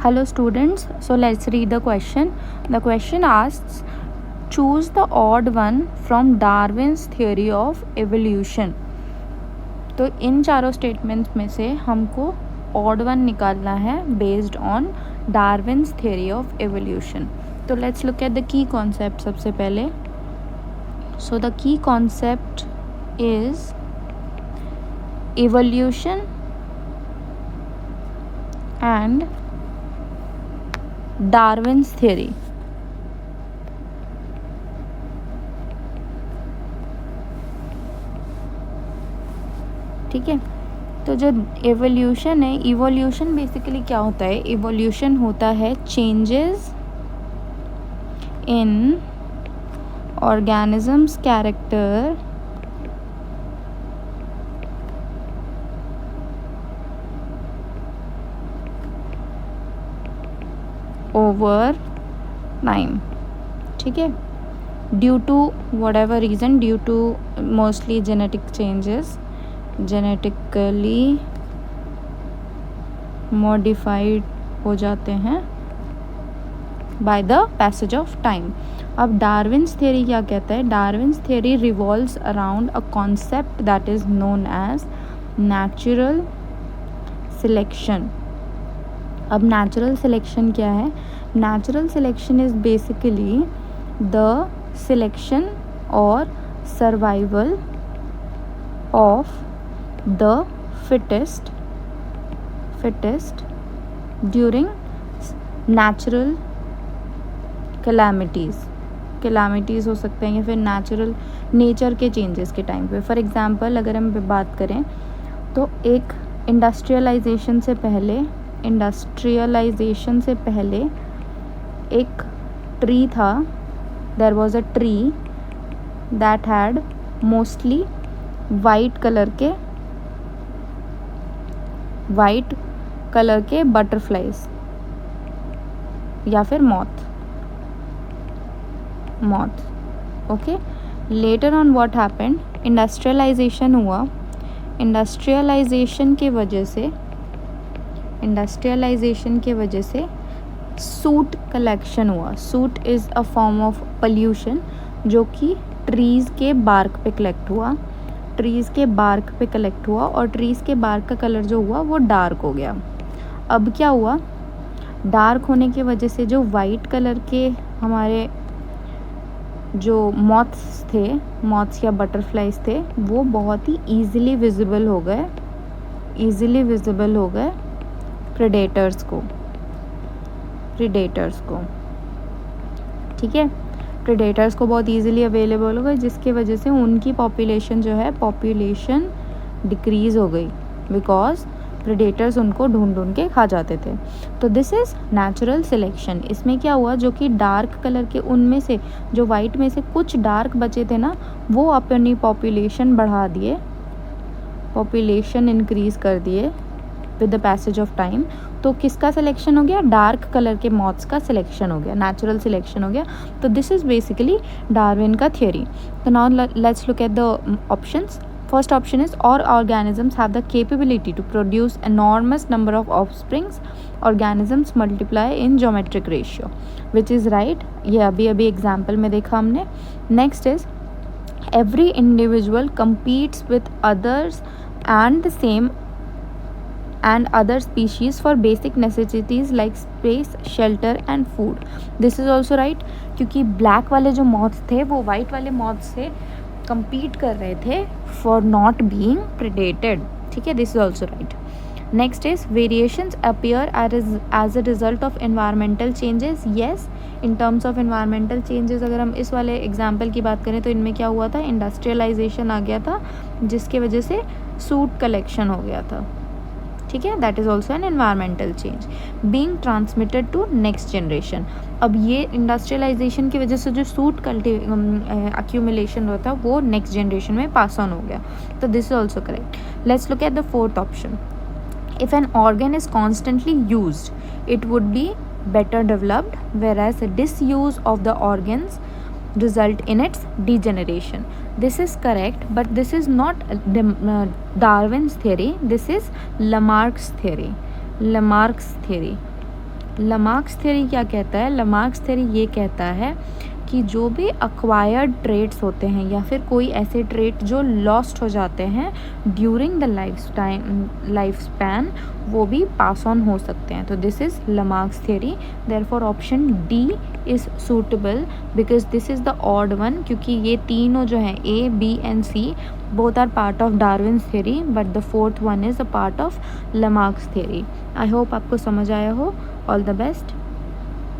Hello students, so let's read the question. The question asks, choose the odd one from Darwin's theory of evolution. तो इन चारों statements में से हमको odd one निकालना है based on Darwin's theory of evolution. तो let's look at the key concept सबसे पहले. So the key concept is evolution and Darwin's theory. ठीक है, तो जो एवोल्यूशन है, इवोल्यूशन बेसिकली क्या होता है? इवोल्यूशन होता है changes in organisms character over time. ठीक है, due to whatever reason, due to mostly genetic changes, genetically modified हो जाते हैं by the passage of time. अब डार्विन्स थ्योरी क्या कहता है? Darwin's theory revolves around a concept that is known as natural selection. अब natural selection क्या है? Natural selection is basically the selection और survival of the fittest during natural calamities हो सकते हैं या फिर नेचर के चेंजेस के टाइम पे. फॉर एग्जांपल अगर हम बात करें तो एक इंडस्ट्रियलाइजेशन से पहले एक ट्री था. There was a tree that had mostly white colour के बटरफ्लाइज या फिर moth. Okay, later on what happened, industrialization हुआ. इंडस्ट्रियलाइजेशन के वजह से सूट कलेक्शन हुआ. Soot is a form of pollution जो कि ट्रीज़ के बार्क पे कलेक्ट हुआ और ट्रीज़ के बार्क का कलर जो हुआ वो डार्क हो गया. अब क्या हुआ? डार्क होने की वजह से जो वाइट कलर के हमारे जो मॉथ्स या बटरफ्लाइज थे वो बहुत ही ईजिली विजिबल हो गए प्रेडेटर्स को. ठीक है, प्रेडेटर्स को बहुत ईजिली अवेलेबल हो गए जिसकी वजह से उनकी पॉपुलेशन डिक्रीज़ हो गई बिकॉज प्रेडेटर्स उनको ढूंढ के खा जाते थे. तो दिस इज़ नेचुरल सिलेक्शन. इसमें क्या हुआ, जो कि डार्क कलर के उनमें से जो वाइट में से कुछ डार्क बचे थे ना, वो अपनी पॉपुलेशन बढ़ा दिए, पॉपुलेशन इंक्रीज़ कर दिए with the passage of time. तो किसका सिलेक्शन हो गया? डार्क कलर के मॉथ्स का सिलेक्शन हो गया, नेचुरल सिलेक्शन हो गया. तो दिस इज़ बेसिकली डार्विन का थियोरी. तो now let's look at the options. First option is all organisms have the capability to produce enormous number of offsprings. Organisms multiply in geometric ratio, which is right. ये अभी example में देखा हमने. Next is every individual competes with others and other species for basic necessities like space, shelter and food. This is also right क्योंकि black वाले जो moths थे वो वाइट वाले मॉथ्स से compete कर रहे थे फॉर नॉट बीइंग प्रेडेटेड. ठीक है, this is also right. Next is variations appear as a result of environmental changes. Yes, in terms of environmental changes अगर हम इस वाले एग्जाम्पल की बात करें तो इनमें क्या हुआ था? इंडस्ट्रियलाइजेशन आ गया था जिसके वजह से सूट कलेक्शन हो गया था. ठीक है, that is also an environmental change being transmitted to next generation. अब ये इंडस्ट्रियलाइजेशन की वजह से जो सूट अक्यूमुलेशन होता है वो नेक्स्ट जनरेशन में पास ऑन हो गया. तो this is also correct. Let's look at the fourth option. If an organ is constantly used it would be better developed, whereas disuse of the organs result in its degeneration. This is correct, but this is not Darwin's theory. This is Lamarck's theory. Lamarck's theory क्या कहता है? लमार्क्स theory ये कहता है कि जो भी acquired traits होते हैं या फिर कोई ऐसे ट्रेट जो लॉस्ट हो जाते हैं ड्यूरिंग द लाइफ स्पैन, वो भी पास ऑन हो सकते हैं। तो this is Lamarck's theory. Therefore option D is suitable because this is the odd one, क्योंकि ये तीनों जो हैं A B and C both are part of Darwin's theory, but the fourth one is a part of Lamarck's theory. I hope आपको समझ आया हो. All the best.